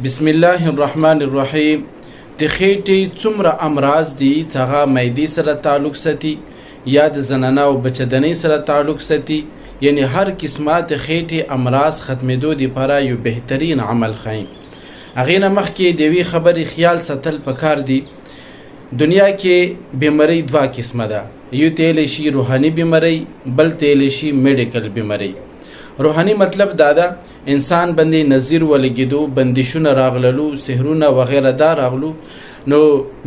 بسم الله الرحمن الرحیم. د خېټې څومره امراض دي چې هغه معدې سره تعلق ساتي یا د زنانه او بچدنۍ سره تعلق ساتي، یعنی هر قسمه د خېټې امراض ختمېدو دپاره یو بهترین عمل ښیي. هغې نه مخکې د یوې خبرې خیال ساتل پکار دي. دنیا کې بیماری دوه قسمه ده، یو تیلی شي روحاني بیماری، بل تیلی شي میډیکل بیماری. روحاني مطلب دا ده انسان باندې نظیر ولګېدو، بندشونه راغللو، سحرونه وغیره دا راغلو، نو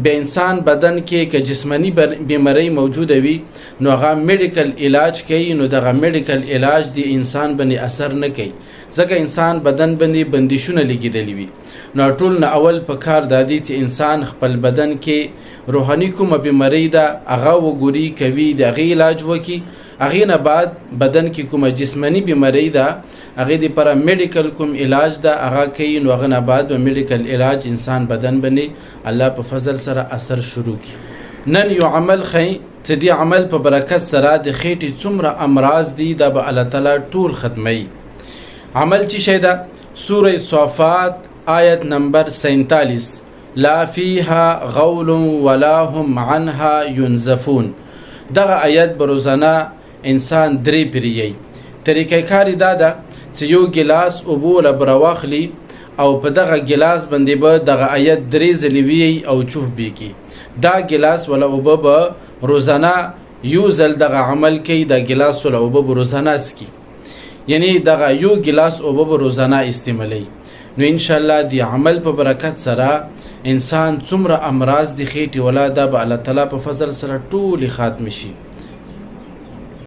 به انسان بدن کې که جسمانی بیماری موجوده وي نو هغه میډیکل علاج کوي، نو دغه میډیکل علاج د انسان باندې اثر نه کوي ځکه انسان بدن باندې بندشونه لګېدلی وي. نو ټول نه اول په کار دا دی چې انسان خپل بدن کې روحاني کومه بیماری ده هغه وګوري، کوي د هغې علاج وکړي. هغې نه بعد بدن کې کومه جسمانی بیماری ده هغې دپاره میډیکل کوم علاج ده هغه کوي، نو هغه نه بعد به میډیکل علاج انسان بدن باندې الله په فضل سره اثر شروع کړي. نن یو عمل ښیي چې دې عمل په برکت سره د خېټې څومره امراض دي دا به الله تعالی ټول ختموي. عمل چې شی ده سوره صافات آیت نمبر 47، لا فیها غول ولا هم عنها ينزفون. دغه آیت به روزانه انسان درې پیري. طریقه کاری دا ده چې یو ګلاس اوبو له بره واخلي او په دغه ګلاس باندې به دغه آیت درې ځلې ویي او چوف به کړي. دا ګلاس ولا اوبه به روزانه یو ځل دغه عمل کوي، دا ګلاس ولا اوبه به روزانه څکي، یعنی دغه یو ګلاس اوبه به روزانه استعمالوي. نو انشاءالله د عمل په برکت سره انسان څومره امراض د خېټې ولا دا به الله تعالی په فضل سره ټولې ختم شي.